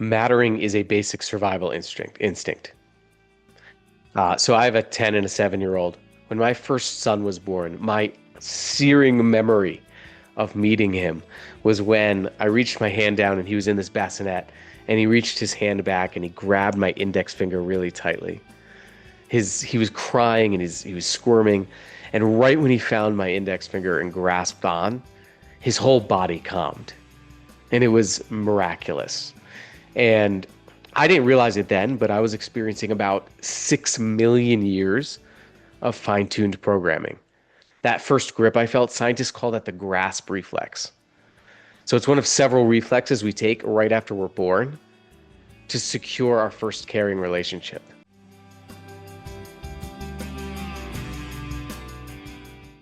Mattering is a basic survival instinct. So I have a 10 and a 7-year old. When my first son was born, my searing memory of meeting him was when I reached my hand down and he was in this bassinet and he reached his hand back and he grabbed my index finger really tightly. He was crying and he was squirming, and right when he found my index finger and grasped on, his whole body calmed. And it was miraculous. And I didn't realize it then, but I was experiencing about 6 million years of fine tuned programming. That first grip I felt, scientists call that the grasp reflex. So it's one of several reflexes we take right after we're born to secure our first caring relationship.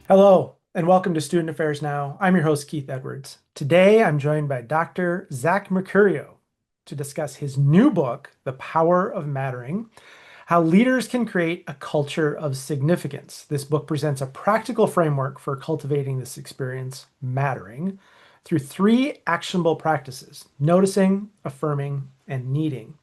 Hello, and welcome to Student Affairs Now. I'm your host, Keith Edwards. Today, I'm joined by Dr. Zach Mercurio to discuss his new book, The Power of Mattering: How Leaders Can Create a Culture of Significance. This book presents a practical framework for cultivating this experience, mattering, through 3 actionable practices: noticing, affirming, and needing.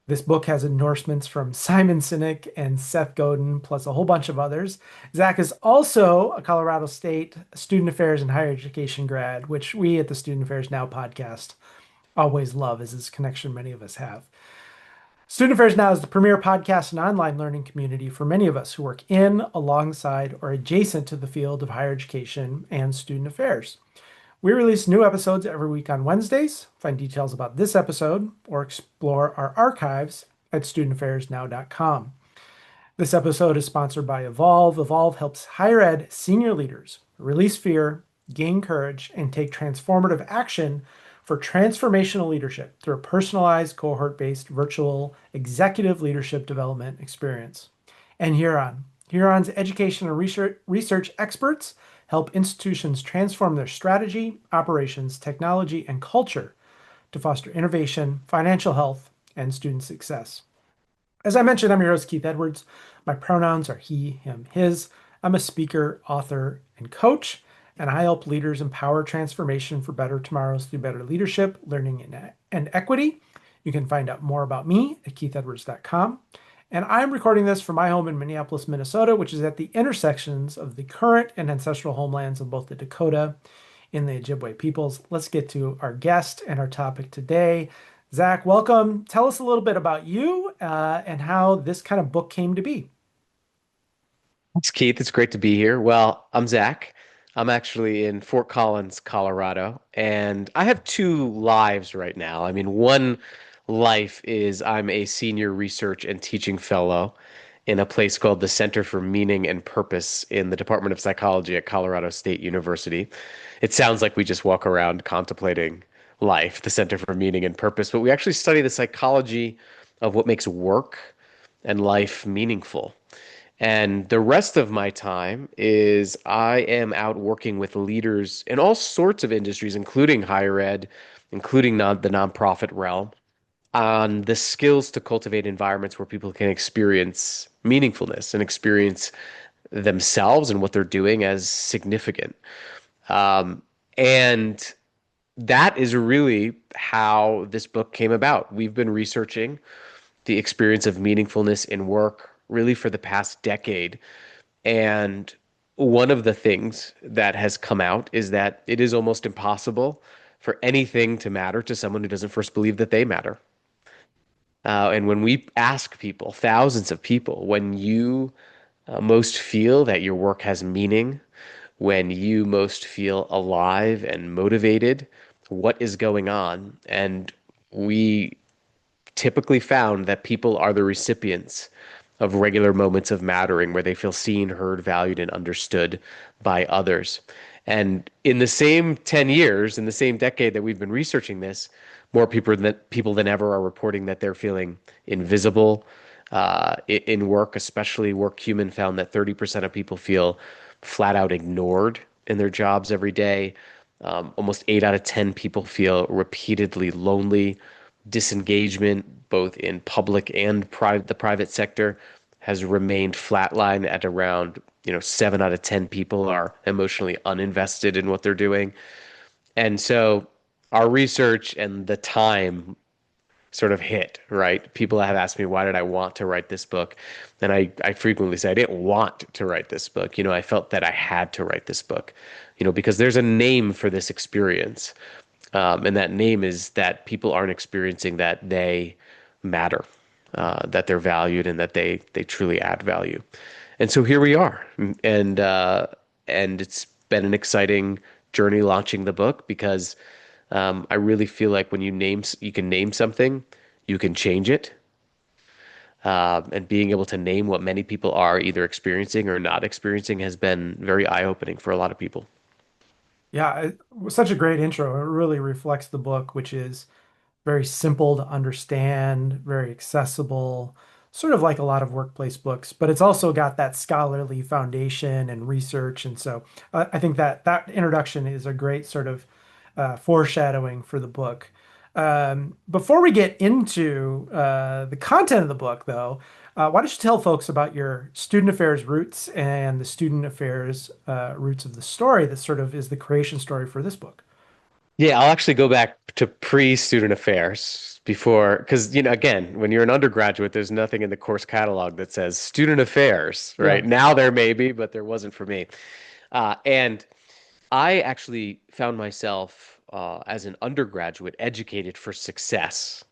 This book has endorsements from Simon Sinek and Seth Godin, plus a whole bunch of others. Zach is also a Colorado State Student Affairs and Higher Education grad, which we at the Student Affairs Now podcast always love, as is a connection many of us have. Student Affairs Now is the premier podcast and online learning community for many of us who work in, alongside, or adjacent to the field of higher education and student affairs. We release new episodes every week on Wednesdays. Find details about this episode or explore our archives at studentaffairsnow.com. This episode is sponsored by Evolve. Evolve helps higher ed senior leaders release fear, gain courage, and take transformative action for transformational leadership through a personalized, cohort-based virtual executive leadership development experience. And Huron. Huron's education and research experts help institutions transform their strategy, operations, technology, and culture to foster innovation, financial health, and student success. As I mentioned, I'm your host, Keith Edwards. My pronouns are he, him, his. I'm a speaker, author, and coach, and I help leaders empower transformation for better tomorrows through better leadership, learning, and equity. You can find out more about me at keithedwards.com. And I'm recording this from my home in Minneapolis, Minnesota, which is at the intersections of the current and ancestral homelands of both the Dakota and the Ojibwe peoples. Let's get to our guest and our topic today. Zach, welcome. Tell us a little bit about you and how this kind of book came to be. Thanks, Keith. It's great to be here. Well, I'm Zach. I'm actually in Fort Collins, Colorado, and I have 2 lives right now. I mean, one life is I'm a senior research and teaching fellow in a place called the Center for Meaning and Purpose in the Department of Psychology at Colorado State University. It sounds like we just walk around contemplating life, the Center for Meaning and Purpose, but we actually study the psychology of what makes work and life meaningful. And the rest of my time is I am out working with leaders in all sorts of industries, including higher ed, including the nonprofit realm, on the skills to cultivate environments where people can experience meaningfulness and experience themselves and what they're doing as significant. Um, and that is really how this book came about. We've been researching the experience of meaningfulness in work really for the past decade. And one of the things that has come out is that it is almost impossible for anything to matter to someone who doesn't first believe that they matter. And when we ask people, thousands of people, when you most feel that your work has meaning, when you most feel alive and motivated, what is going on? And we typically found that people are the recipients of regular moments of mattering where they feel seen, heard, valued, and understood by others. And in the same 10 years, in the same decade that we've been researching this, more people than ever are reporting that they're feeling invisible in work, especially Work Human found that 30% of people feel flat out ignored in their jobs every day. Almost 8 out of 10 people feel repeatedly lonely. Disengagement, both in public and the private sector, has remained flatline at around, 7 out of 10 people are emotionally uninvested in what they're doing. And so our research and the time sort of hit, right? People have asked me, why did I want to write this book? And I frequently say, I didn't want to write this book. I felt that I had to write this book, because there's a name for this experience. And that name is that people aren't experiencing that they matter, that they're valued, and that they truly add value. And so here we are, and it's been an exciting journey launching the book because I really feel like when you can name something, you can change it. And being able to name what many people are either experiencing or not experiencing has been very eye-opening for a lot of people. Yeah, it was such a great intro. It really reflects the book, which is very simple to understand, very accessible, sort of like a lot of workplace books, but it's also got that scholarly foundation and research. And so I think that that introduction is a great sort of foreshadowing for the book. Before we get into the content of the book, though, why don't you tell folks about your student affairs roots and the student affairs roots of the story that sort of is the creation story for this book? Yeah, I'll actually go back to pre-student affairs before, because, again, when you're an undergraduate, there's nothing in the course catalog that says student affairs, right? Yeah. Now there may be, but there wasn't for me. And I actually found myself as an undergraduate educated for success.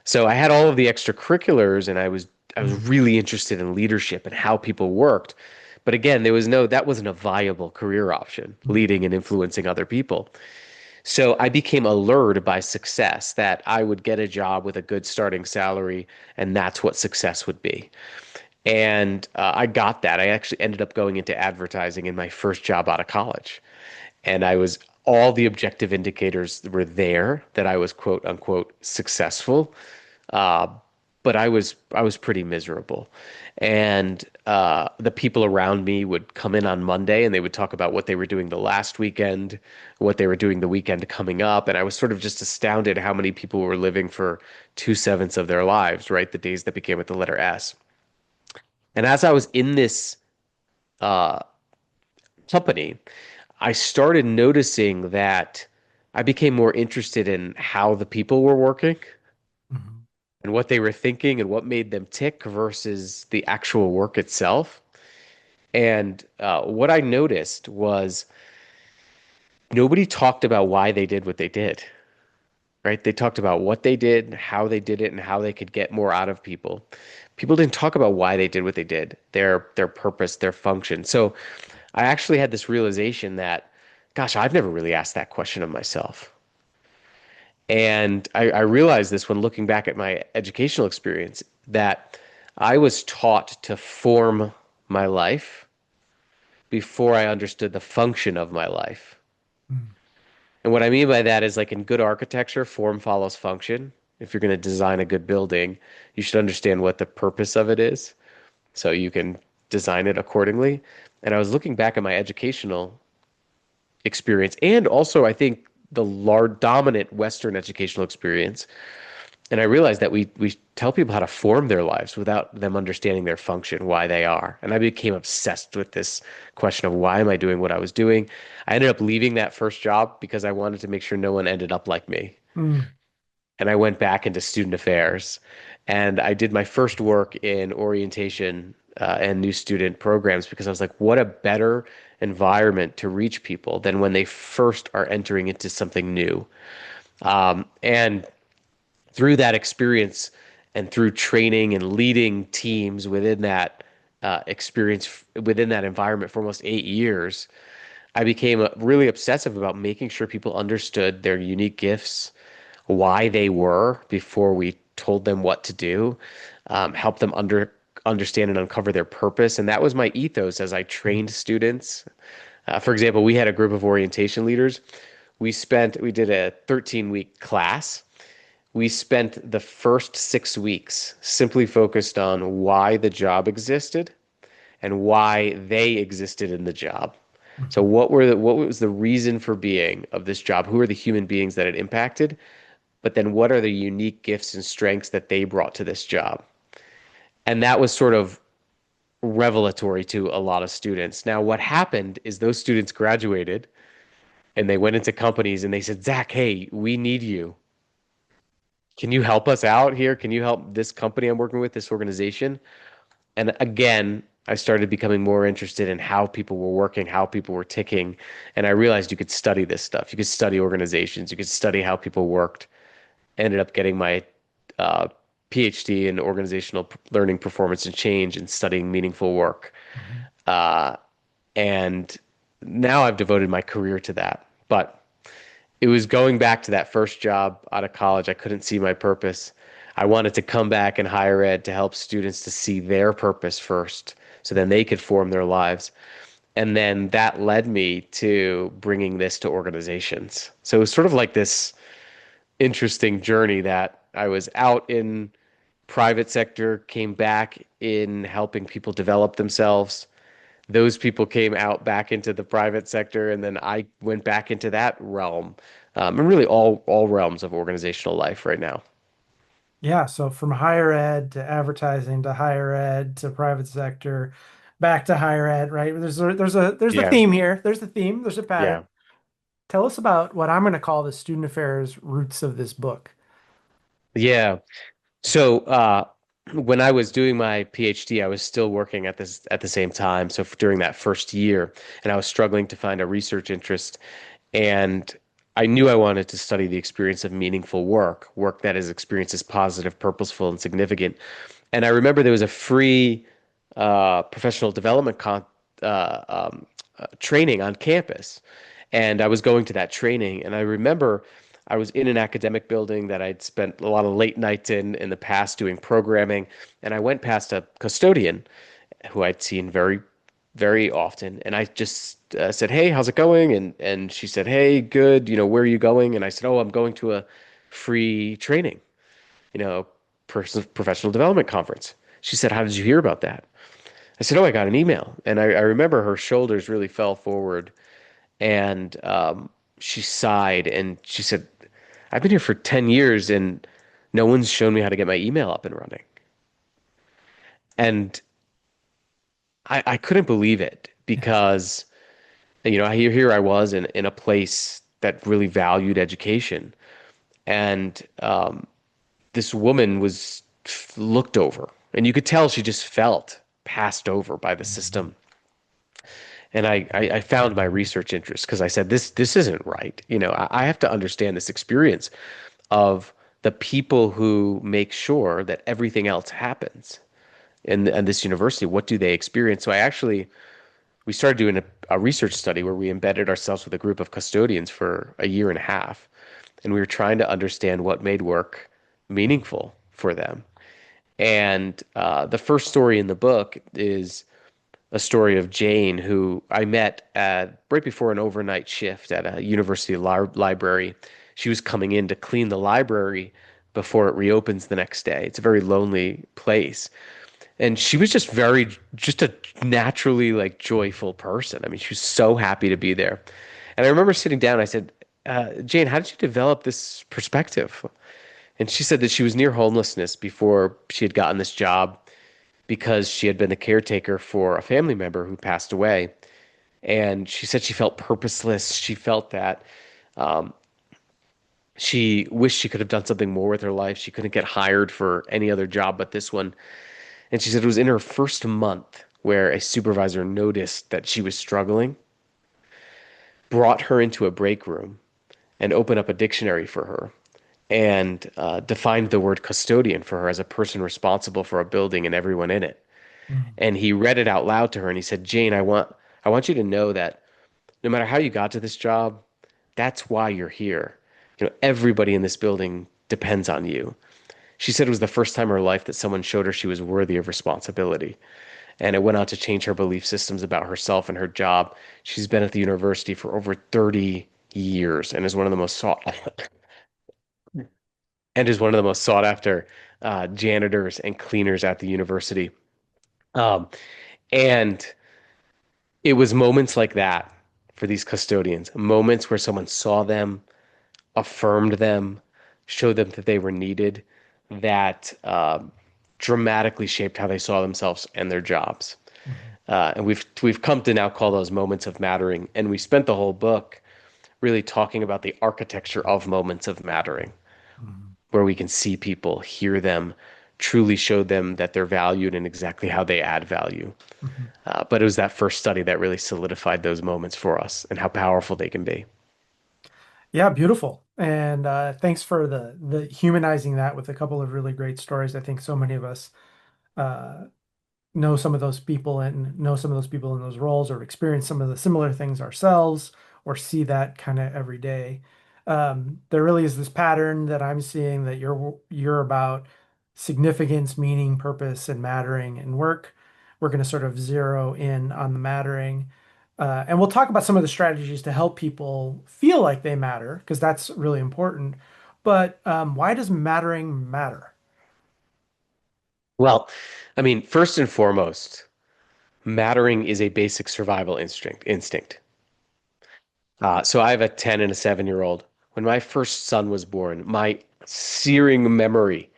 So I had all of the extracurriculars, and I was Mm, really interested in leadership and how people worked. But again, that wasn't a viable career option, mm, leading and influencing other people. So I became allured by success that I would get a job with a good starting salary, and that's what success would be. And I got that. I actually ended up going into advertising in my first job out of college. And all the objective indicators were there that I was quote unquote successful. Uh, but I was pretty miserable. And the people around me would come in on Monday and they would talk about what they were doing the last weekend, what they were doing the weekend coming up. And I was sort of just astounded how many people were living for 2/7 of their lives, right? The days that began with the letter S. And as I was in this uh, company, I started noticing that I became more interested in how the people were working mhm, and what they were thinking and what made them tick versus the actual work itself. And what I noticed was nobody talked about why they did what they did, right? They talked about what they did, how they did it, and how they could get more out of people. People didn't talk about why they did what they did, their purpose, their function. So I actually had this realization that, gosh, I've never really asked that question of myself. And I realized this when looking back at my educational experience that I was taught to form my life before I understood the function of my life. mm, And what I mean by that is like in good architecture, form follows function. If you're going to design a good building, you should understand what the purpose of it is so you can design it accordingly. And I was looking back at my educational experience and also I think the large dominant Western educational experience. And I realized that we tell people how to form their lives without them understanding their function, why they are. And I became obsessed with this question of why am I doing what I was doing? I ended up leaving that first job because I wanted to make sure no one ended up like me. mm, And I went back into student affairs and I did my first work in orientation and new student programs because I was like, what a better environment to reach people than when they first are entering into something new. And through that experience and through training and leading teams within that experience, within that environment for almost 8 years, I became really obsessive about making sure people understood their unique gifts, why they were before we told them what to do, help them understand and uncover their purpose. And that was my ethos as I mm, trained students. For example, we had a group of orientation leaders. We did a 13-week class. We spent the first 6 weeks simply focused on why the job existed and why they existed in the job. So mhm. what was the reason for being of this job? Who are the human beings that it impacted? But then what are the unique gifts and strengths that they brought to this job? And that was sort of revelatory to a lot of students. Now, what happened is those students graduated and they went into companies and they said, Zach, hey, we need you. can you help us out here? Can you help this company I'm working with, this organization? And again, I started becoming more interested in how people were working, how people were ticking. And I realized you could study this stuff. You could study organizations, you could study how people worked. Ended up getting my uh, PhD in organizational learning, performance, and change and studying meaningful work. Mhm. Uh, and now I've devoted my career to that. But it was going back to that first job out of college. I couldn't see my purpose. I wanted to come back in higher ed to help students to see their purpose first so then they could form their lives. And then that led me to bringing this to organizations. So it was sort of like this interesting journey that I was out in private sector, came back in helping people develop themselves. Those people came out back into the private sector, and then I went back into that realm, and really all realms of organizational life right now. Yeah, so from higher ed to advertising to higher ed to private sector, back to higher ed, right? There's the Yeah, theme here. There's the theme. There's a pattern. yeah, Tell us about what I'm going to call the student affairs roots of this book. yeah. So when I was doing my PhD, I was still working at this at the same time. So during that first year, and I was struggling to find a research interest, and I knew I wanted to study the experience of meaningful work, work that is experienced as positive, purposeful, and significant. And I remember there was a free professional development training on campus. And I was going to that training. And I remember I was in an academic building that I'd spent a lot of late nights in the past doing programming. And I went past a custodian who I'd seen very often. And I just said, "Hey, how's it going?" And she said, "Hey, good. Where are you going?" And I said, "Oh, I'm going to a free training, professional development conference." She said, "How did you hear about that?" I said, "Oh, I got an email." And I remember her shoulders really fell forward and she sighed and she said, "I've been here for 10 years and no one's shown me how to get my email up and running." And I couldn't believe it Yes. because, here I was in a place that really valued education. And this woman was looked over. And you could tell she just felt passed over by the Mhm. system. And I found my research interest because I said, this isn't right. I have to understand this experience of the people who make sure that everything else happens in this university. What do they experience? So we started doing a research study where we embedded ourselves with a group of custodians for a year and a half. And we were trying to understand what made work meaningful for them. And the first story in the book is a story of Jane, who I met right before an overnight shift at a university library. She was coming in to clean the library before it reopens the next day. It's a very lonely place. And she was just a naturally like joyful person. I mean, she was so happy to be there. And I remember sitting down, I said, Jane, how did you develop this perspective? And she said that she was near homelessness before she had gotten this job because she had been the caretaker for a family member who passed away. And she said she felt purposeless. She felt that um, she wished she could have done something more with her life. She couldn't get hired for any other job but this one. And she said it was in her first month where a supervisor noticed that she was struggling, brought her into a break room, and opened up a dictionary for her and defined the word custodian for her as a person responsible for a building and everyone in it. Mhm. And he read it out loud to her and he said, "Jane, I want you to know that no matter how you got to this job, that's why you're here. Everybody in this building depends on you." She said it was the first time in her life that someone showed her she was worthy of responsibility. And it went on to change her belief systems about herself and her job. She's been at the university for over 30 years and is one of the most sought after janitors and cleaners at the university. Um, and it was moments like that for these custodians, moments where someone saw them, affirmed them, showed them that they were needed, that dramatically shaped how they saw themselves and their jobs. Mhm. And we've come to now call those moments of mattering. And we spent the whole book really talking about the architecture of moments of mattering. Mhm. where we can see people, hear them, truly show them that they're valued and exactly how they add value. Mhm. But it was that first study that really solidified those moments for us and how powerful they can be. Yeah, beautiful. And thanks for the humanizing that with a couple of really great stories. I think so many of us uh, know some of those people and know some of those people in those roles or experience some of the similar things ourselves or see that kind of every day. There really is this pattern that I'm seeing that you're about significance, meaning, purpose, and mattering in work. We're going to sort of zero in on the mattering. And we'll talk about some of the strategies to help people feel like they matter, because that's really important. But why does mattering matter? Well, I mean, first and foremost, mattering is a basic survival instinct. So I have a 10 and a 7-year old. When my first son was born, my searing memory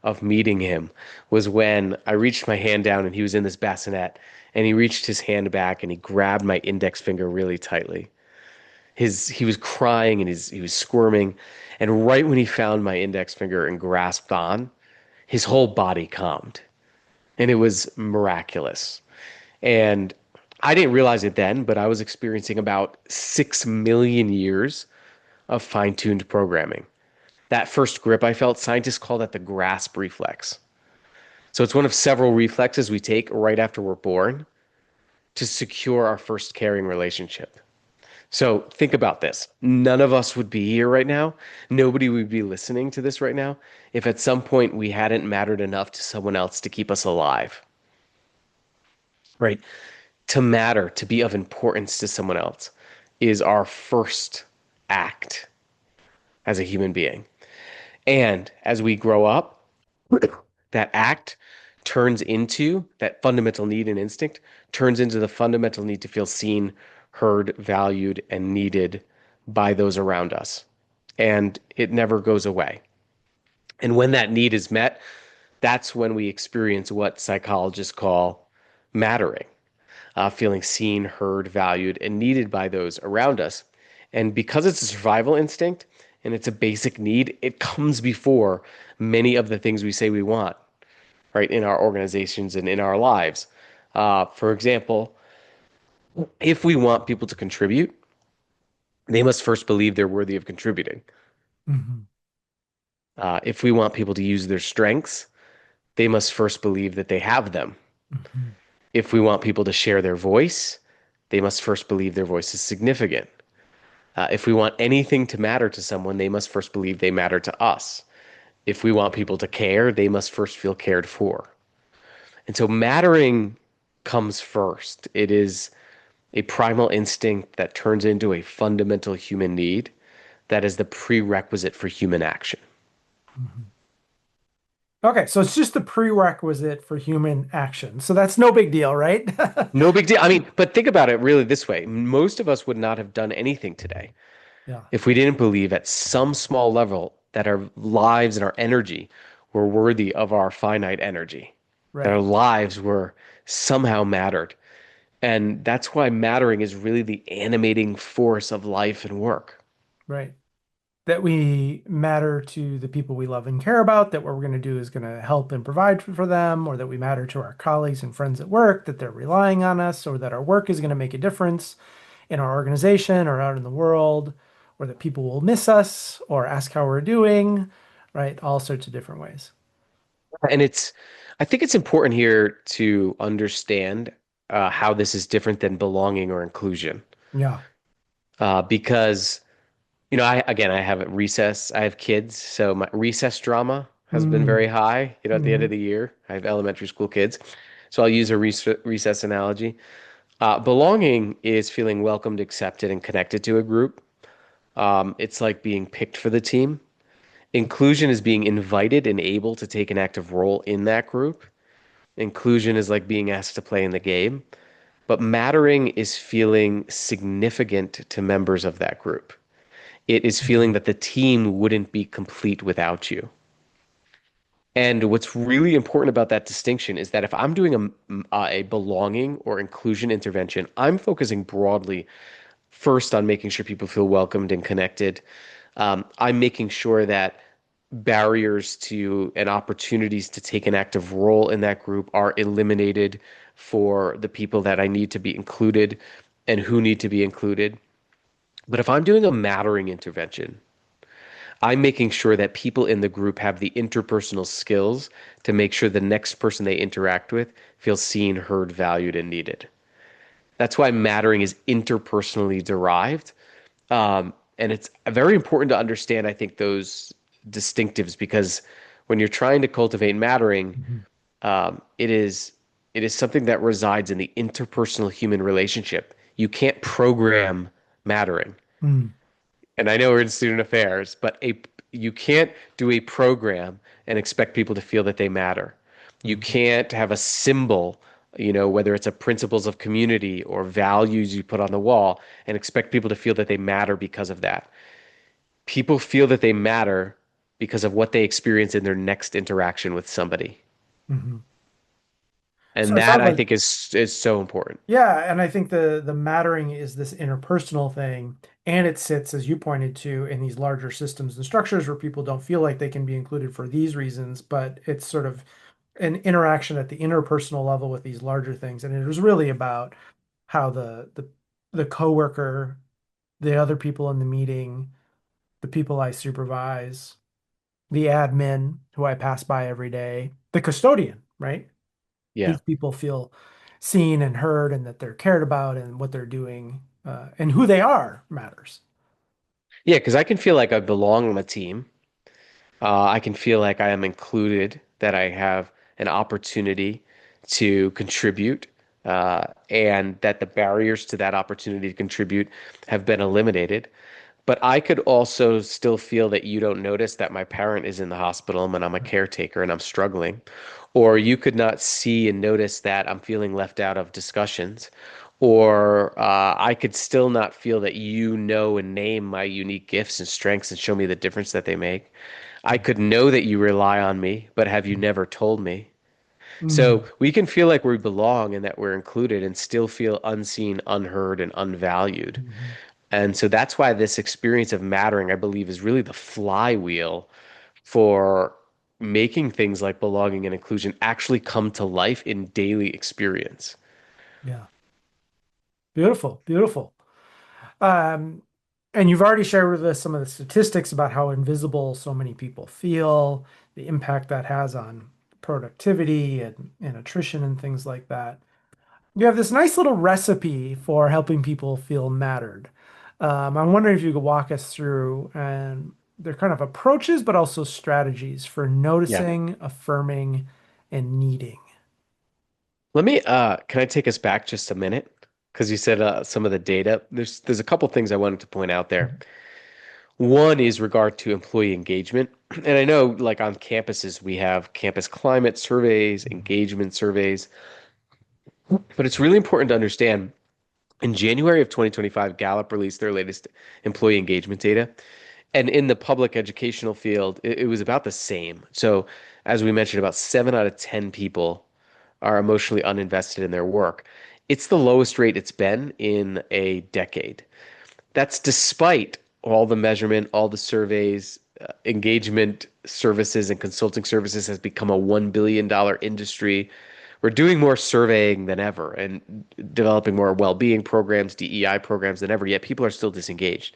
of meeting him was when I reached my hand down and he was in this bassinet and he reached his hand back and he grabbed my index finger really tightly. He was crying and he was squirming, and right when he found my index finger and grasped on, his whole body calmed. And it was miraculous. And I didn't realize it then, but I was experiencing about 6 million years of fine tuned programming. That first grip I felt, scientists call that the grasp reflex. So it's one of several reflexes we take right after we're born to secure our first caring relationship. So think about this. None of us would be here right now. Nobody would be listening to this right now if at some point we hadn't mattered enough to someone else to keep us alive, right? To matter, to be of importance to someone else is our first act as a human being. And as we grow up, that act turns into that fundamental need and instinct, turns into the fundamental need to feel seen, heard, valued, and needed by those around us. And it never goes away. And when that need is met, that's when we experience what psychologists call mattering, feeling seen, heard, valued, and needed by those around us. And because it's a survival instinct and it's a basic need, it comes before many of the things we say we want, right, in our organizations and in our lives. For example, if we want people to contribute, they must first believe they're worthy of contributing. Mhm. If we want people to use their strengths, they must first believe that they have them. Mhm. If we want people to share their voice, they must first believe their voice is significant. If we want anything to matter to someone, they must first believe they matter to us. If we want people to care, they must first feel cared for. And so mattering comes first. It is a primal instinct that turns into a fundamental human need that is the prerequisite for human action. Mhm. Okay, so it's just the prerequisite for human action. So that's no big deal, right? No big deal. I mean, but think about it really this way. Most of us would not have done anything today Yeah, if we didn't believe at some small level that our lives and our energy were worthy of our finite energy, that our right, lives were somehow mattered. And that's why mattering is really the animating force of life and work. right. That we matter to the people we love and care about, that what we're going to do is going to help and provide for them, or that we matter to our colleagues and friends at work, that they're relying on us, or that our work is going to make a difference in our organization or out in the world, or that people will miss us or ask how we're doing, right? All sorts of different ways. And I think it's important here to understand how this is different than belonging or inclusion. Yeah. Because, I have a recess, I have kids, so my recess drama has been Mm-hmm. very high. At the end of the year, I have elementary school kids. So I'll use a recess analogy. Belonging is feeling welcomed, accepted, and connected to a group. It's like being picked for the team. Inclusion is being invited and able to take an active role in that group. Inclusion is like being asked to play in the game. But mattering is feeling significant to members of that group. It is feeling Mm-hmm. that the team wouldn't be complete without you. And what's really important about that distinction is that if I'm doing a belonging or inclusion intervention, I'm focusing broadly first on making sure people feel welcomed and connected. I'm making sure that barriers to and opportunities to take an active role in that group are eliminated for the people that I need to be included and who need to be included. But if I'm doing a mattering intervention, I'm making sure that people in the group have the interpersonal skills to make sure the next person they interact with feels seen, heard, valued, and needed. That's why mattering is interpersonally derived. And it's very important to understand, I think, those distinctives because when you're trying to cultivate mattering, Mhm. it is something that resides in the interpersonal human relationship. You can't program mattering. Mm. And I know we're in student affairs, but you can't do a program and expect people to feel that they matter. You Mhm. can't have a symbol, whether it's a principles of community or values you put on the wall and expect people to feel that they matter because of that. People feel that they matter because of what they experience in their next interaction with somebody. Mhm. So And it that sounds I like, think is so important. yeah, and I think the mattering is this interpersonal thing, and it sits, as you pointed to, in these larger systems and structures where people don't feel like they can be included for these reasons, but it's sort of an interaction at the interpersonal level with these larger things. And it was really about how the coworker, the other people in the meeting, the people I supervise, the admin who I pass by every day, the custodian, right? Yeah. These people feel seen and heard and that they're cared about and what they're doing and who they are matters. Yeah, because I can feel like I belong on a team. I can feel like I am included, that I have an opportunity to contribute, and that the barriers to that opportunity to contribute have been eliminated. But I could also still feel that you don't notice that my parent is in the hospital and I'm a caretaker and I'm struggling. Or you could not see and notice that I'm feeling left out of discussions. Or I could still not feel that you know and name my unique gifts and strengths and show me the difference that they make. I could know that you rely on me, but have you never told me? So Mm, we can feel like we belong and that we're included and still feel unseen, unheard, and unvalued. mhm, And so that's why this experience of mattering, I believe, is really the flywheel for making things like belonging and inclusion actually come to life in daily experience. yeah. Beautiful, beautiful. Um, and you've already shared with us some of the statistics about how invisible so many people feel, the impact that has on productivity and attrition and things like that. You have this nice little recipe for helping people feel mattered. I'm wondering if you could walk us through, and they're kind of approaches, but also strategies for Yeah. noticing, affirming, and needing. Can I take us back just a minute? Because you said some of the data. There's a couple things I wanted to point out there. Mhm. One is regard to employee engagement. And I know like on campuses we have campus climate surveys, engagement surveys, but it's really important to understand in January of 2025, Gallup released their latest employee engagement data. And in the public educational field, it was about the same. So, as we mentioned, about 7 out of 10 people are emotionally uninvested in their work. It's the lowest rate it's been in a decade. That's despite all the measurement, all the surveys, engagement services and consulting services has become a $1 billion industry. We're doing more surveying than ever and developing more well-being programs, DEI programs than ever, yet people are still disengaged.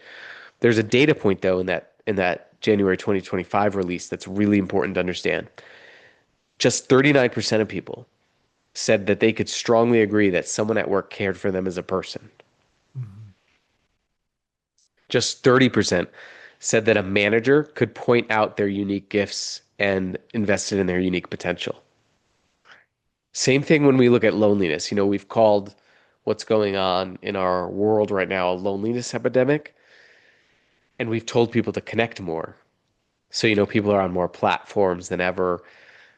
There's a data point though in that January 2025 release that's really important to understand. Just 39% of people said that they could strongly agree that someone at work cared for them as a person. Mhm. Just 30% said that a manager could point out their unique gifts and invested in their unique potential. Same thing when we look at loneliness. We've called what's going on in our world right now a loneliness epidemic, and we've told people to connect more. So, people are on more platforms than ever.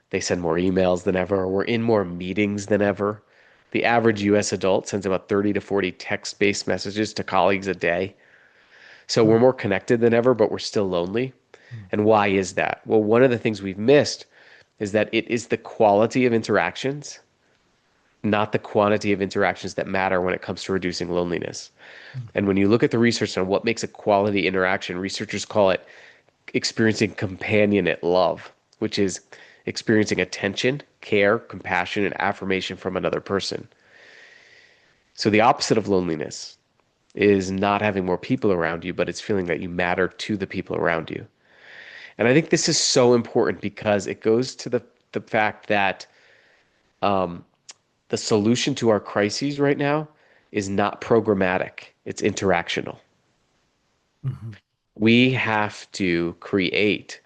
They send more emails than ever. We're in more meetings than ever. The average US adult sends about 30 to 40 text-based messages to colleagues a day. So we're more connected than ever, but we're still lonely. Mhm. And why is that? Well, one of the things we've missed is that it is the quality of interactions, not the quantity of interactions that matter when it comes to reducing loneliness. And Mhm. when you look at the research on what makes a quality interaction, researchers call it experiencing companionate love, which is experiencing attention, care, compassion, and affirmation from another person. So the opposite of loneliness is not having more people around you, but it's feeling that you matter to the people around you. And I think this is so important because it goes to the fact that um, the solution to our crises right now is not programmatic, it's interactional. Mhm. We have to create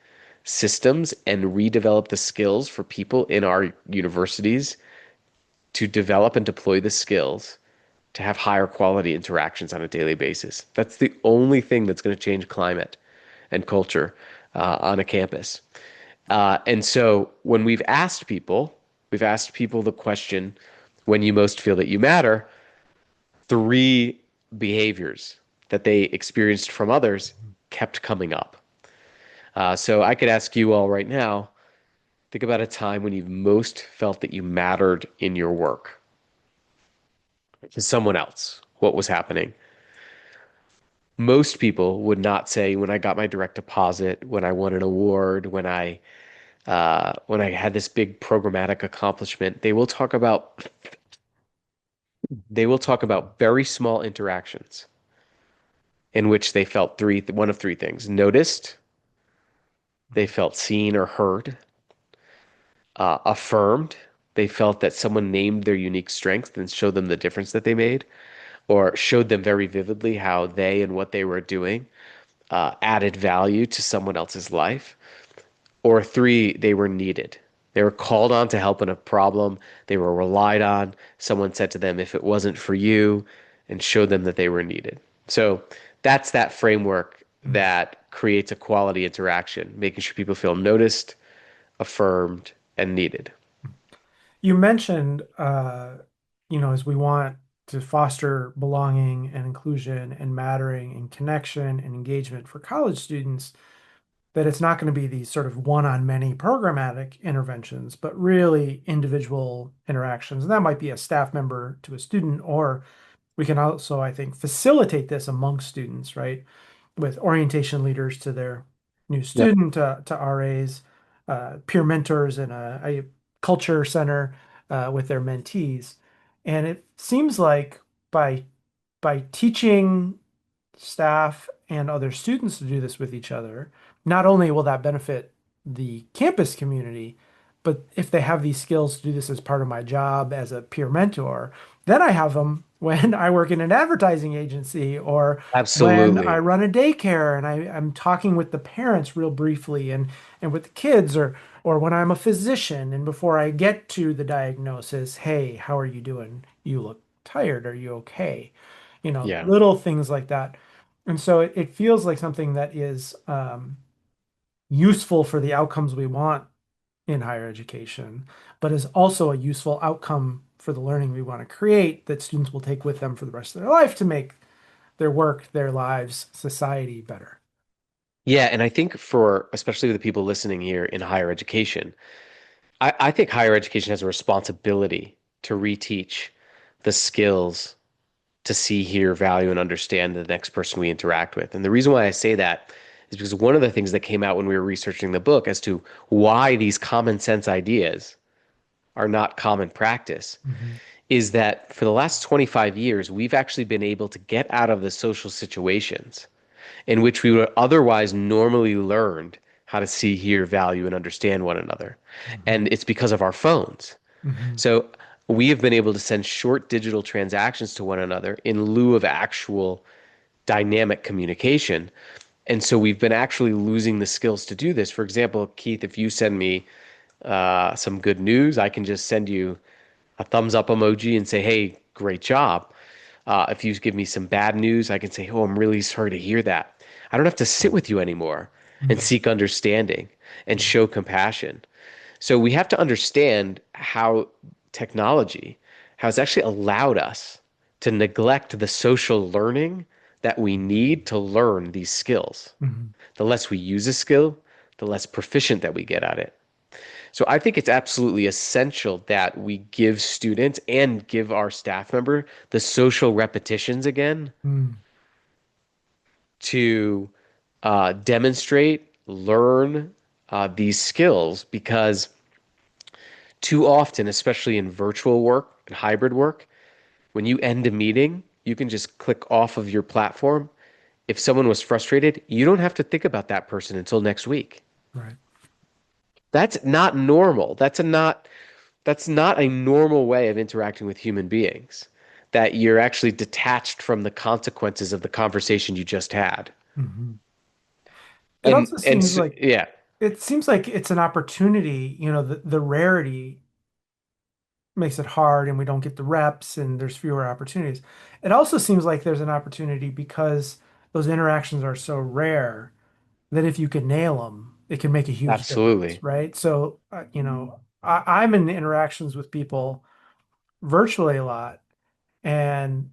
systems and redevelop the skills for people in our universities to develop and deploy the skills to have higher quality interactions on a daily basis. That's the only thing that's going to change climate and culture on a campus. And so when we've asked people the question, when you most feel that you matter, three behaviors that they experienced from others kept coming up. So I could ask you all right now, think about a time when you've most felt that you mattered in your work to someone else. What was happening? Most people would not say when I got my direct deposit, when I won an award, when I had this big programmatic accomplishment. They will talk about very small interactions in which they felt one of three things: noticed, they felt seen or heard, affirmed. They felt that someone named their unique strength and showed them the difference that they made, or showed them very vividly how they and what they were doing added value to someone else's life. Or three, they were needed. They were called on to help in a problem. They were relied on. Someone said to them, if it wasn't for you, and showed them that they were needed. So that's that framework Mhm. that creates a quality interaction, making sure people feel noticed, affirmed, and needed. You mentioned, as we want to foster belonging and inclusion and mattering and connection and engagement for college students, that it's not going to be these sort of one-on-many programmatic interventions, but really individual interactions. And that might be a staff member to a student, or we can also, I think, facilitate this among students, right? With orientation leaders to their new Yep. student, to RAs, peer mentors in a culture center with their mentees. And it seems like by teaching staff and other students to do this with each other, not only will that benefit the campus community, but if they have these skills to do this as part of my job as a peer mentor, then I have them when I work in an advertising agency or when I Absolutely. run a daycare and I'm talking with the parents real briefly and with the kids or when I'm a physician and before I get to the diagnosis, hey, how are you doing? You look tired. Are you okay? Yeah. Little things like that. And so it feels like something that is useful for the outcomes we want in higher education, but is also a useful outcome for the learning we want to create that students will take with them for the rest of their life to make their work, their lives, society better. Yeah. And I think for, especially the people listening here in higher education, I think higher education has a responsibility to reteach the skills to see, hear, value, and understand the next person we interact with. And the reason why I say that is because one of the things that came out when we were researching the book as to why these common sense ideas are not common practice Mhm. is that for the last 25 years, we've actually been able to get out of the social situations in which we would otherwise normally learned how to see, hear, value, and understand one another. Mhm. And it's because of our phones. Mhm. So we have been able to send short digital transactions to one another in lieu of actual dynamic communication. And so we've been actually losing the skills to do this. For example, Keith, if you send me some good news, I can just send you a thumbs up emoji and say, hey, great job. If you give me some bad news, I can say, oh, I'm really sorry to hear that. I don't have to sit with you anymore and Mhm. seek understanding and Mhm. show compassion. So we have to understand how technology has actually allowed us to neglect the social learning that we need to learn these skills. Mhm. The less we use a skill, the less proficient that we get at it. So I think it's absolutely essential that we give students and give our staff member the social repetitions again Mhm. to demonstrate learn these skills because too often, especially in virtual work and hybrid work, when you end a meeting, you can just click off of your platform. If someone was frustrated, you don't have to think about that person until next week. Right. That's not normal. That's not a normal way of interacting with human beings. That you're actually detached from the consequences of the conversation you just had. Hmm. It And also and seems s like yeah, it's an opportunity, the rarity makes it hard and we don't get the reps and there's fewer opportunities. It also seems like there's an opportunity because those interactions are so rare that if you can nail them, it can make a huge difference, absolutely. right? So, I'm in interactions with people virtually a lot, and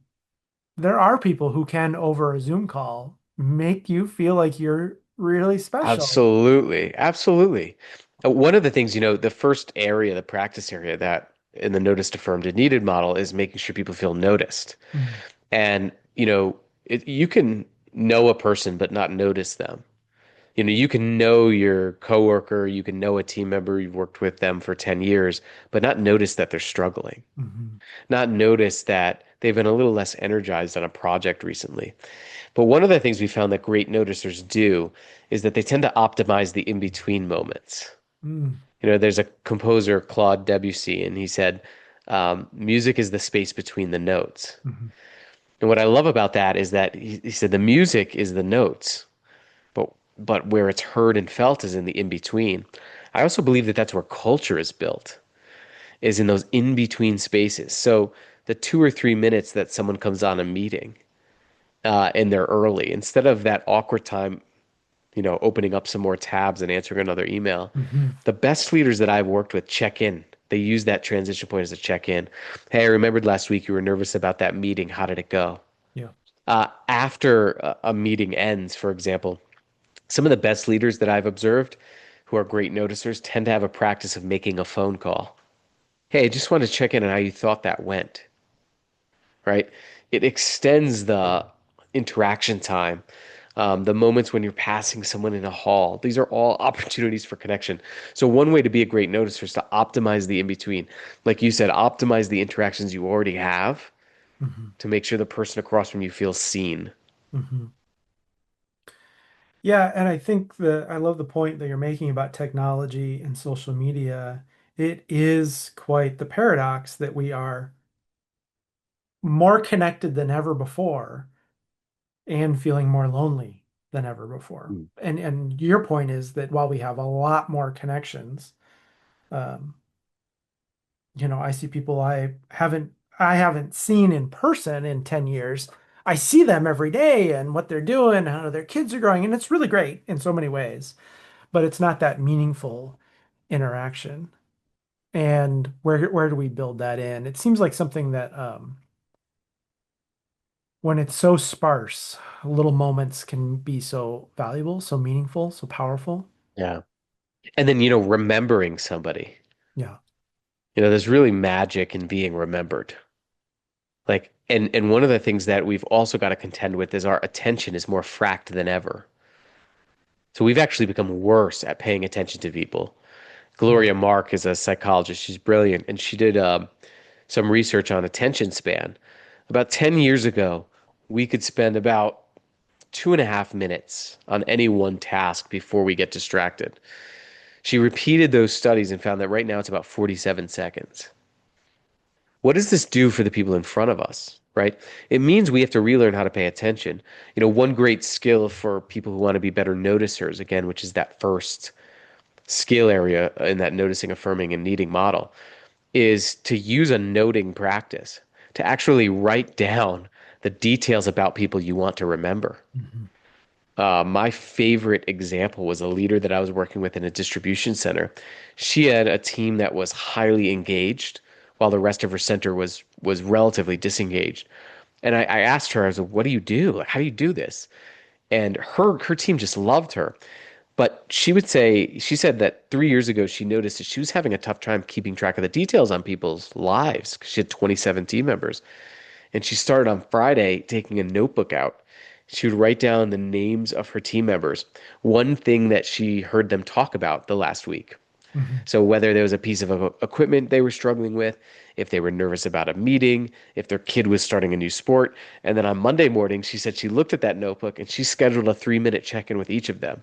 there are people who can, over a Zoom call, make you feel like you're really special. Absolutely. Absolutely. One of the things, the first area, the practice area that in the noticed affirmed and needed model is making sure people feel noticed. Mm, And, you can know a person but not notice them. You can know your coworker, you can know a team member, you've worked with them for 10 years, but not notice that they're struggling. mhm, Not notice that they've been a little less energized on a project recently. But one of the things we found that great noticers do is that they tend to optimize the in-between moments. mm, There's a composer, Claude Debussy, and he said, music is the space between the notes. mhm, And what I love about that is that he said the music is the notes, but where it's heard and felt is in the in-between. I also believe that that's where culture is built, is in those in-between spaces. So the 2 or 3 minutes that someone comes on a meeting, and they're early, instead of that awkward time, opening up some more tabs and answering another email. mhm. The best leaders that I've worked with check in. They use that transition point as a check in. Hey, I remembered last week you were nervous about that meeting. How did it go? Yeah. After a meeting ends, for example, some of the best leaders that I've observed who are great noticers tend to have a practice of making a phone call. Hey, I just wanted to check in on how you thought that went, right? It extends the interaction time, the moments when you're passing someone in a hall. These are all opportunities for connection. So one way to be a great noticer is to optimize the in between. Like you said, optimize the interactions you already have Mhm, to make sure the person across from you feels seen. mhm. Yeah, and I think I love the point that you're making about technology and social media. It is quite the paradox that we are more connected than ever before and feeling more lonely than ever before. Mm. And your point is that while we have a lot more connections, um, I see people I haven't seen in person in 10 years. I see them every day and what they're doing, how their kids are growing, and it's really great in so many ways, but it's not that meaningful interaction. And where do we build that in? It seems like something that when it's so sparse, little moments can be so valuable, so meaningful, so powerful. Yeah. And then, remembering somebody. Yeah. There's really magic in being remembered. Like, and one of the things that we've also got to contend with is our attention is more fracked than ever. So we've actually become worse at paying attention to people. Mm, Gloria Mark is a psychologist. She's brilliant, and she did some research on attention span. About 10 years ago, we could spend about 2.5 minutes on any one task before we get distracted. She repeated those studies and found that right now it's about 47 seconds. What does this do for the people in front of us, right? It means we have to relearn how to pay attention. One great skill for people who want to be better noticers, again, which is that first skill area in that noticing, affirming, and needing model, is to use a noting practice to actually write down the details about people you want to remember. mhm, My favorite example was a leader that I was working with in a distribution center. She had a team that was highly engaged, while the rest of her center was relatively disengaged. And I asked her, I was like, "What do you do? Like, how do you do this?" And her team just loved her. But she said that 3 years ago she noticed that she was having a tough time keeping track of the details on people's lives. She had 27 team members. And she started on Friday taking a notebook out She would write down the names of her team members, one thing that she heard them talk about the last week. Mhm. So whether there was a piece of equipment they were struggling with, if they were nervous about a meeting, if their kid was starting a new sport. And then on Monday morning, she said she looked at that notebook and she scheduled a 3-minute check-in with each of them.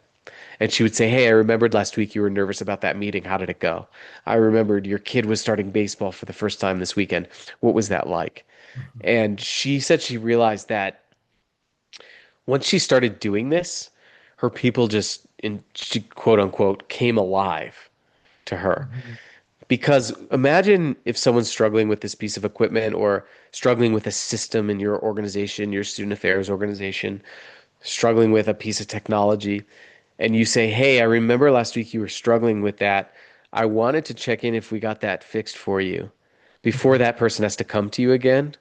And she would say, "Hey, I remembered last week you were nervous about that meeting. How did it go? I remembered your kid was starting baseball for the first time this weekend. What was that like?" Mhm. And she said she realized that once she started doing this, her people just, in she quote unquote, came alive to her. Mhm. Because imagine if someone's struggling with this piece of equipment or struggling with a system in your organization, your student affairs organization, struggling with a piece of technology, and you say, "Hey, I remember last week you were struggling with that. I wanted to check in if we got that fixed for you." Before Mhm. that person has to come to you again,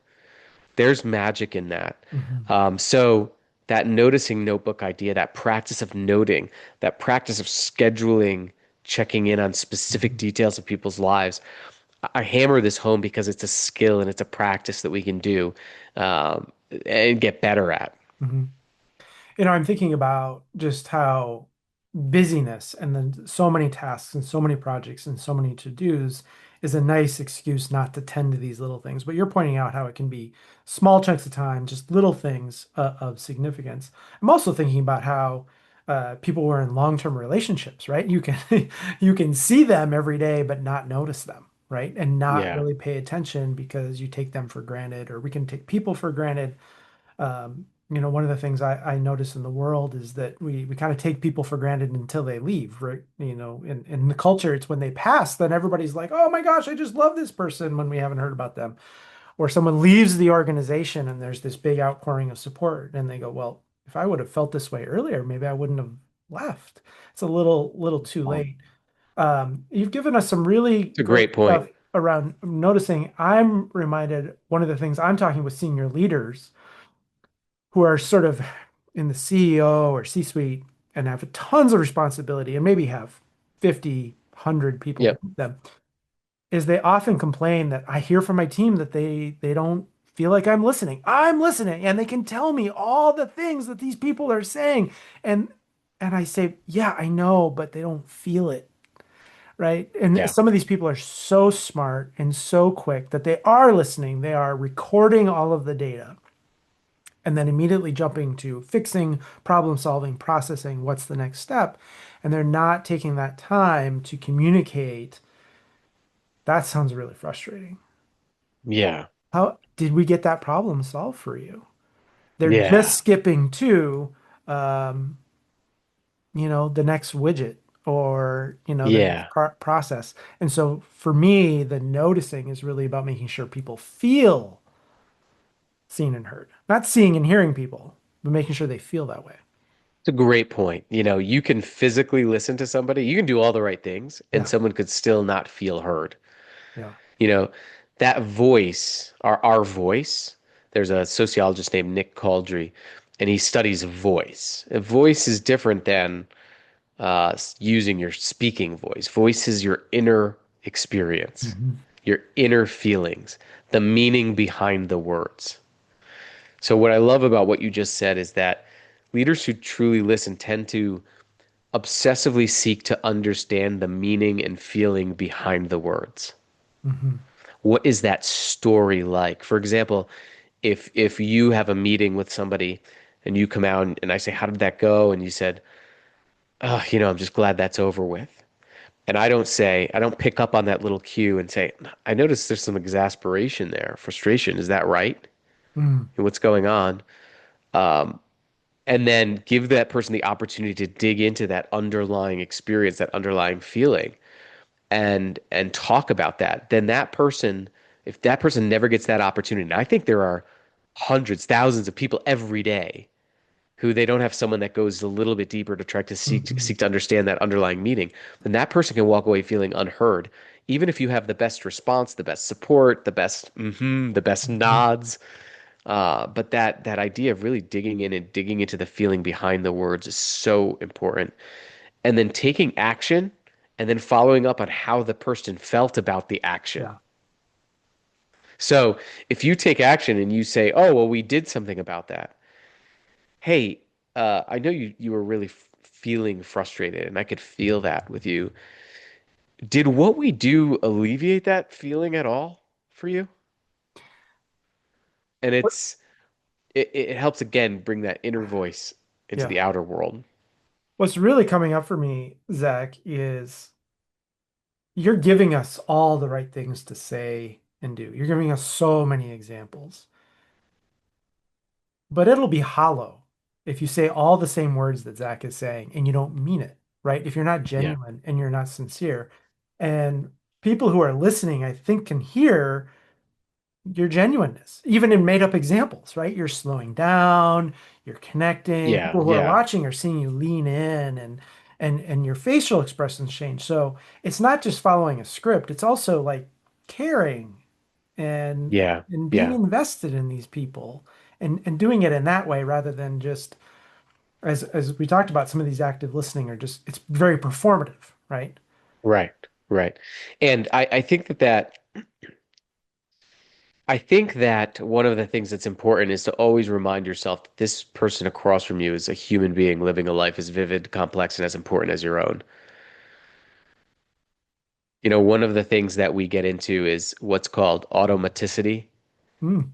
there's magic in that. Mhm. So that noticing notebook idea, that practice of noting, that practice of scheduling, checking in on specific Mhm. details of people's lives, I hammer this home because it's a skill and it's a practice that we can do um, and get better at. Mhm. I'm thinking about just how busyness and then so many tasks and so many projects and so many to-dos is a nice excuse not to tend to these little things. But you're pointing out how it can be small chunks of time, just little things of significance. I'm also thinking about how people were in long-term relationships, right? You can you can see them every day, but not notice them, right? And not Yeah. really pay attention because you take them for granted, or we can take people for granted. One of the things I notice in the world is that we kind of take people for granted until they leave, right? In the culture, it's when they pass, then everybody's like, oh my gosh, I just love this person when we haven't heard about them. Or someone leaves the organization and there's this big outpouring of support, and they go, well, if I would have felt this way earlier, maybe I wouldn't have left. It's a little too late. You've given us some really It's a great great point. stuff around noticing. I'm reminded one of the things I'm talking with senior leaders who are sort of in the CEO or C-suite and have tons of responsibility and maybe have 50, 100 people Yep. beneath them, is they often complain that I hear from my team that they don't feel like I'm listening. I'm listening, and they can tell me all the things that these people are saying. And and I say, yeah, I know, but they don't feel it, right? And Yeah. some of these people are so smart and so quick that they are listening. They are recording all of the data and then immediately jumping to fixing, problem solving, processing, what's the next step? And they're not taking that time to communicate. That sounds really frustrating. Yeah. How did we get that problem solved for you? They're just Yeah. skipping to, um, the next widget or, the next Yeah. process. And so for me, the noticing is really about making sure people feel seen and heard. Not seeing and hearing people, but making sure they feel that way. It's a great point. You can physically listen to somebody, you can do all the right things, and Yeah. someone could still not feel heard. Yeah. You know, that voice, our voice, there's a sociologist named Nick Caldry, and he studies voice. A voice is different than using your speaking voice. Voice is your inner experience, Mhm. your inner feelings, the meaning behind the words. So, what I love about what you just said is that leaders who truly listen tend to obsessively seek to understand the meaning and feeling behind the words. Mhm. What is that story like? For example, if you have a meeting with somebody and you come out and I say, "How did that go?" and you said, "Oh, I'm just glad that's over with." And I don't pick up on that little cue and say, "I noticed there's some exasperation there, frustration. Is that right? Mhm. What's going on?" And then give that person the opportunity to dig into that underlying experience, that underlying feeling, and talk about that. Then that person, if that person never gets that opportunity, and I think there are hundreds, thousands of people every day who they don't have someone that goes a little bit deeper to try to seek Mhm. seek to understand that underlying meaning, then that person can walk away feeling unheard. Even if you have the best response, the best support, the best Mhm. nods, but that idea of really digging in and digging into the feeling behind the words is so important. And then taking action and then following up on how the person felt about the action. Yeah. So if you take action and you say, "Oh, well, we did something about that," Hey, I know you were really f feeling frustrated, and I could feel that with you. Did what we do alleviate that feeling at all for you? And What- it helps again bring that inner voice into Yeah. the outer world. What's really coming up for me, Zach, is you're giving us all the right things to say and do. You're giving us so many examples, but it'll be hollow if you say all the same words that Zach is saying and you don't mean it, right? If you're not Yeah. genuine and you're not sincere. And people who are listening, I think, can hear your genuineness, even in made up examples, right? You're slowing down, you're connecting. Yeah, People who are yeah, watching are seeing you lean in and your facial expressions change. So it's not just following a script, it's also like caring and yeah, and being yeah. invested in these people and doing it in that way rather than just as we talked about, some of these active listening are just it's very performative, right? Right, right. And I think that one of the things that's important is to always remind yourself that this person across from you is a human being living a life as vivid, complex, and as important as your own. One of the things that we get into is what's called automaticity. Mm,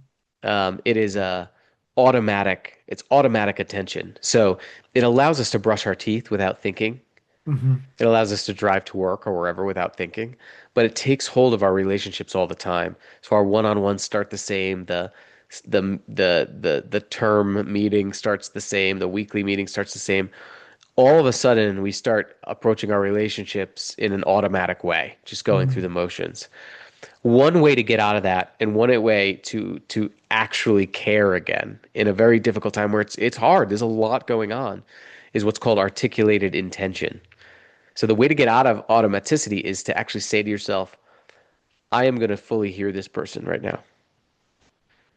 It is it's automatic attention. So it allows us to brush our teeth without thinking. hmm. It allows us to drive to work or wherever without thinking, but it takes hold of our relationships all the time. So our one-on-ones start the same, the term meeting starts the same, the weekly meeting starts the same. All of a sudden, we start approaching our relationships in an automatic way, just going through the Mm, motions. One way to get out of that, and one way to actually care again in a very difficult time where it's hard, there's a lot going on, is what's called articulated intention. So the way to get out of automaticity is to actually say to yourself, I am going to fully hear this person right now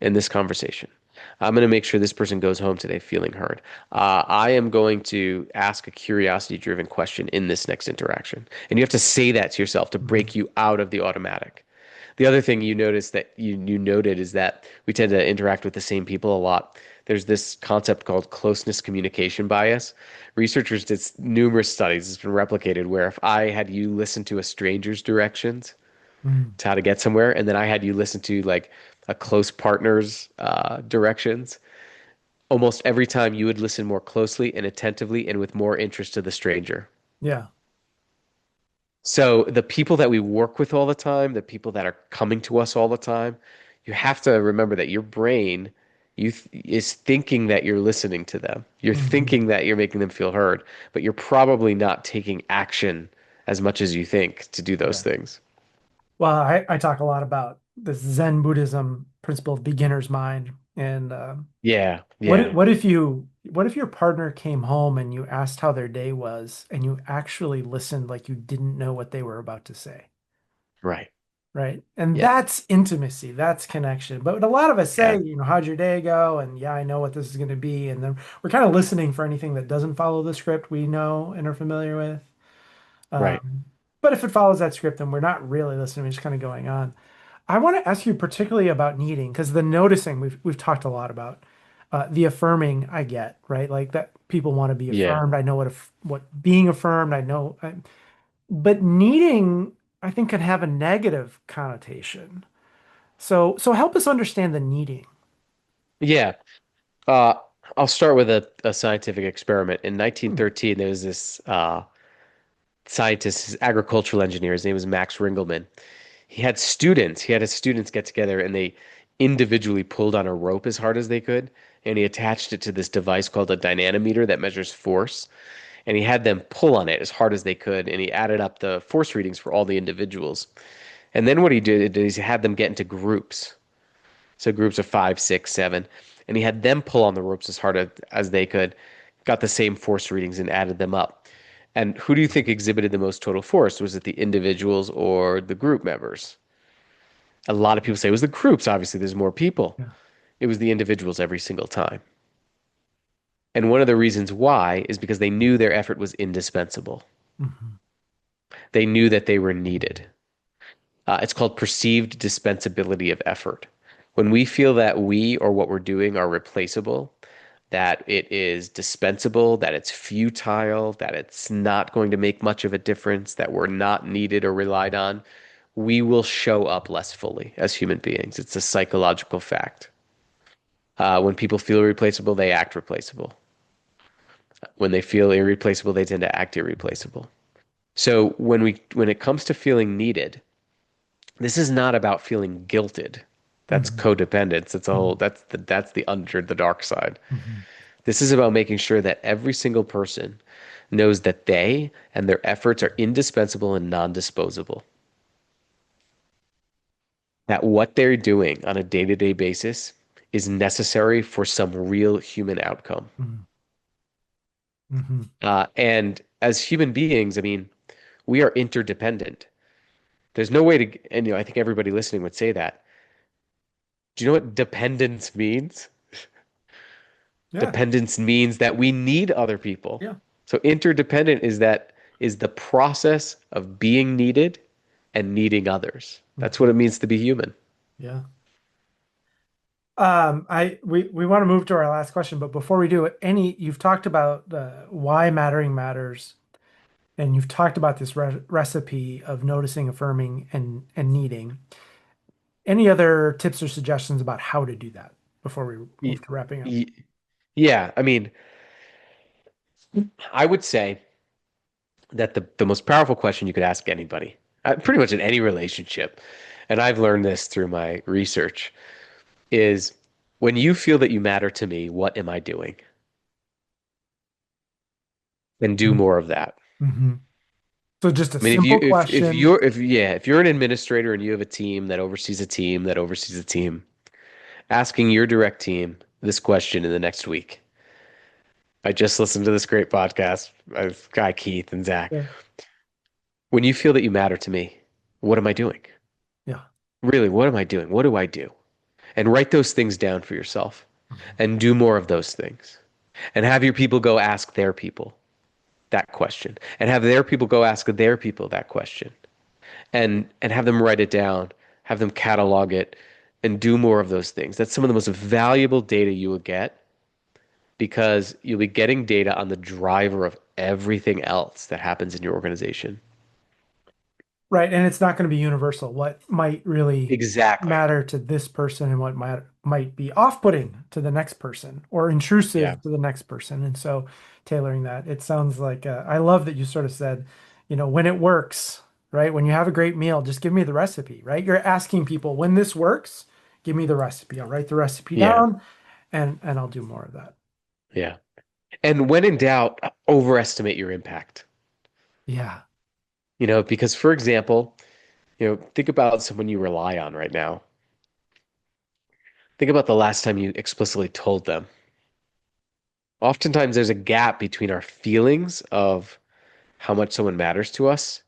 in this conversation. I'm going to make sure this person goes home today feeling heard. I am going to ask a curiosity driven question in this next interaction. And you have to say that to yourself to break mm, you out of the automatic. The other thing you notice that you noted is that we tend to interact with the same people a lot. There's this concept called closeness communication bias. Researchers did numerous studies, it's been replicated, where if I had you listen to a stranger's directions mm. to how to get somewhere, and then I had you listen to like a close partner's directions, almost every time you would listen more closely and attentively and with more interest to the stranger. Yeah. So the people that we work with all the time, the people that are coming to us all the time, you have to remember that your brain is thinking that you're listening to them. You're Hmm. thinking that you're making them feel heard, but you're probably not taking action as much as you think to do those Yeah. things. Well, I talk a lot about this Zen Buddhism principle of beginner's mind. And Yeah, yeah, what if your partner came home and you asked how their day was and you actually listened like you didn't know what they were about to say, right. right? And Yeah, that's intimacy, that's connection. But a lot of us say, yeah, how'd your day go? And yeah, I know what this is going to be. And then we're kind of listening for anything that doesn't follow the script we know and are familiar with. right. Um, but if it follows that script, then we're not really listening, we're just kind of going on. I want to ask you particularly about needing, because the noticing we've talked a lot about. The affirming I get, right? Like that people want to be Yeah. affirmed. I know what being affirmed, but needing I think can have a negative connotation. So help us understand the needing. Yeah. Uh, I'll start with a scientific experiment. In Hmm. 1913, there was this scientist, his agricultural engineer. His name was Max Ringelmann. He had his students get together and they individually pulled on a rope as hard as they could. And he attached it to this device called a dynamometer that measures force. And he had them pull on it as hard as they could. And he added up the force readings for all the individuals. And then what he did is he had them get into groups. So groups of five, six, seven. And he had them pull on the ropes as hard as they could, got the same force readings and added them up. And who do you think exhibited the most total force? Was it the individuals or the group members? A lot of people say it was the groups. Obviously, there's more people. Yeah. It was the individuals every single time. And one of the reasons why is because they knew their effort was indispensable. Mhm. They knew that they were needed. It's called perceived dispensability of effort. When we feel that we or what we're doing are replaceable, that it is dispensable, that it's futile, that it's not going to make much of a difference, that we're not needed or relied on, we will show up less fully as human beings. It's a psychological fact. When people feel irreplaceable, they act replaceable. When they feel irreplaceable, they tend to act irreplaceable. So when it comes to feeling needed, this is not about feeling guilted. That's Hmm. codependence. It's a Hmm. whole that's the under the dark side. Hmm. This is about making sure that every single person knows that they and their efforts are indispensable and non-disposable. That what they're doing on a day-to-day basis is necessary for some real human outcome. Hmm. Hmm. And as human beings, I mean, we are interdependent. There's no way to, and I think everybody listening would say that. Do you know what dependence means? Yeah. Dependence means that we need other people. Yeah. So interdependent is the process of being needed and needing others. That's what Hmm. it means to be human. Yeah. We want to move to our last question, but before we do, you've talked about the why mattering matters, and you've talked about this recipe of noticing, affirming, and needing. Any other tips or suggestions about how to do that before we Y- move to wrapping up? y- Yeah, I mean, I would say that the most powerful question you could ask anybody, pretty much in any relationship, and I've learned this through my research, is when you feel that you matter to me, what am I doing? And do more of that. Mm-hmm. So just a I mean, simple question. if you're an administrator and you have a team that oversees a team that oversees a team, asking your direct team this question in the next week. I just listened to this great podcast of Guy Keith and Zach. Yeah. When you feel that you matter to me, what am I doing? Yeah. Really, what am I doing? What do I do? And write those things down for yourself and do more of those things. And have your people go ask their people that question. And have their people go ask their people that question. And have them write it down, have them catalog it, and do more of those things. That's some of the most valuable data you will get because you'll be getting data on the driver of everything else that happens in your organization. Right, and it's not going to be universal. What might really Exactly. matter to this person and what might be off-putting to the next person or Yeah. intrusive to the next person. And so tailoring that, it sounds like I love that you sort of said, when it works, right? When you have a great meal, just give me the recipe, right? You're asking people when this works, give me the recipe. I'll write the recipe Yeah. down and I'll do more of that. Yeah. And when in doubt, overestimate your impact. Yeah. Because for example, think about someone you rely on right now. Think about the last time you explicitly told them. Oftentimes there's a gap between our feelings of how much someone matters to us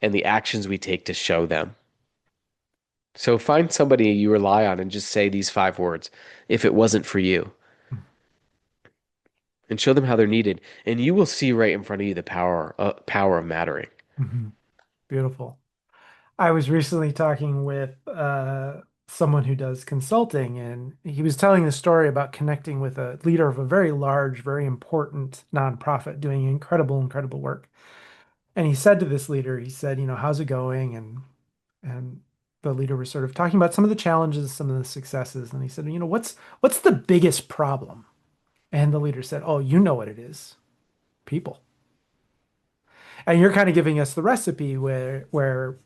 and the actions we take to show them. So find somebody you rely on and just say these 5 words, if it wasn't for you, and show them how they're needed. And you will see right in front of you the power of mattering. Hmm. Beautiful. I was recently talking with someone who does consulting, and he was telling the story about connecting with a leader of a very large, very important nonprofit doing incredible, incredible work. And he said to this leader, he said, how's it going? And the leader was sort of talking about some of the challenges, some of the successes, and he said, what's the biggest problem? And the leader said, oh, you know what it is, people. And you're kind of giving us the recipe where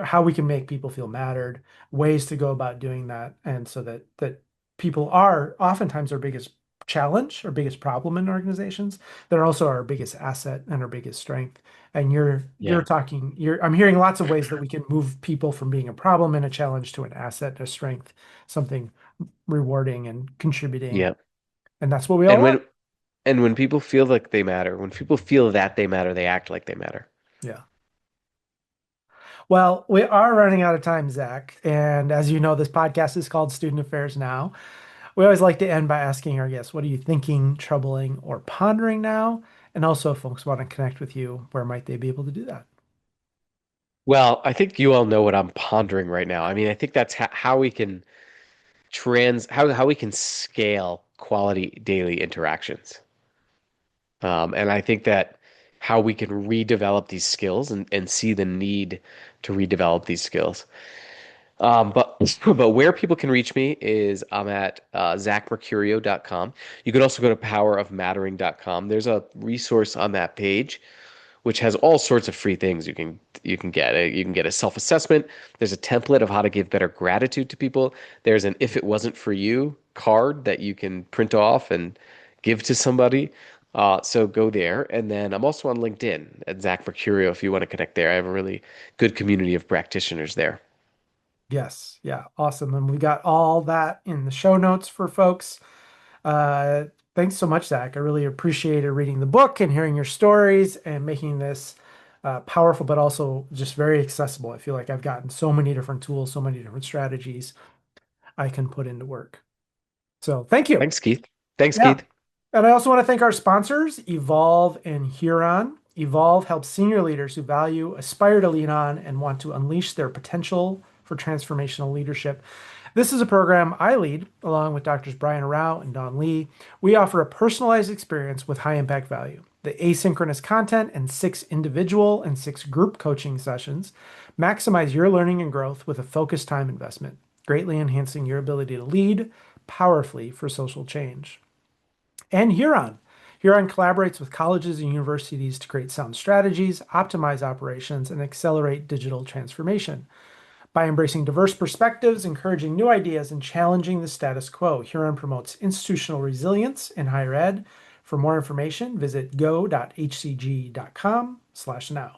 how we can make people feel mattered, ways to go about doing that, and so that people are oftentimes our biggest challenge, our biggest problem in organizations. They're also our biggest asset and our biggest strength. And you're Yeah. talking, I'm hearing lots of ways that we can move people from being a problem and a challenge to an asset, a strength, something rewarding and contributing. Yeah. And that's what we all And want. when people feel like they matter, when people feel that they matter, they act like they matter. Yeah. Well, we are running out of time, Zach. And as you know, this podcast is called Student Affairs Now. We always like to end by asking our guests, what are you thinking, troubling, or pondering now? And also, if folks want to connect with you, where might they be able to do that? Well, I think you all know what I'm pondering right now. I mean, I think that's how we can how we can scale quality daily interactions. And I think that how we can redevelop these skills and see the need to redevelop these skills. But but where people can reach me is I'm at zachmercurio.com. You could also go to powerofmattering.com. There's a resource on that page which has all sorts of free things you can get. You can get a self-assessment. There's a template of how to give better gratitude to people. There's an if it wasn't for you card that you can print off and give to somebody. So go there. And then I'm also on LinkedIn at Zach Mercurio if you want to connect there. I have a really good community of practitioners there. Yes. Yeah. Awesome. And we got all that in the show notes for folks. Uh, Thanks so much, Zach. I really appreciated reading the book and hearing your stories and making this powerful, but also just very accessible. I feel like I've gotten so many different tools, so many different strategies I can put into work. So thank you. Thanks, Keith. Thanks, Yeah. Keith. And I also want to thank our sponsors, Evolve and Huron. Evolve helps senior leaders who value, aspire to lead on, and want to unleash their potential for transformational leadership. This is a program I lead along with Doctors Brian Rao and Don Lee. We offer a personalized experience with high impact value. The asynchronous content and 6 individual and 6 group coaching sessions maximize your learning and growth with a focused time investment, greatly enhancing your ability to lead powerfully for social change. And Huron. Huron collaborates with colleges and universities to create sound strategies, optimize operations, and accelerate digital transformation. By embracing diverse perspectives, encouraging new ideas, and challenging the status quo, Huron promotes institutional resilience in higher ed. For more information, visit go.hcg.com/now.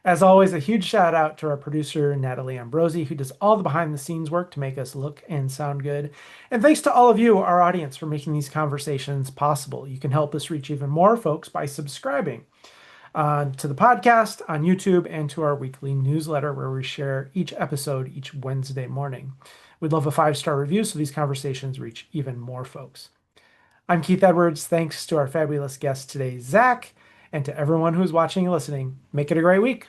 As always, a huge shout out to our producer, Natalie Ambrosi, who does all the behind the scenes work to make us look and sound good. And thanks to all of you, our audience, for making these conversations possible. You can help us reach even more folks by subscribing to the podcast on YouTube and to our weekly newsletter where we share each episode each Wednesday morning. We'd love a 5-star review so these conversations reach even more folks. I'm Keith Edwards. Thanks to our fabulous guest today, Zach, and to everyone who's watching and listening. Make it a great week.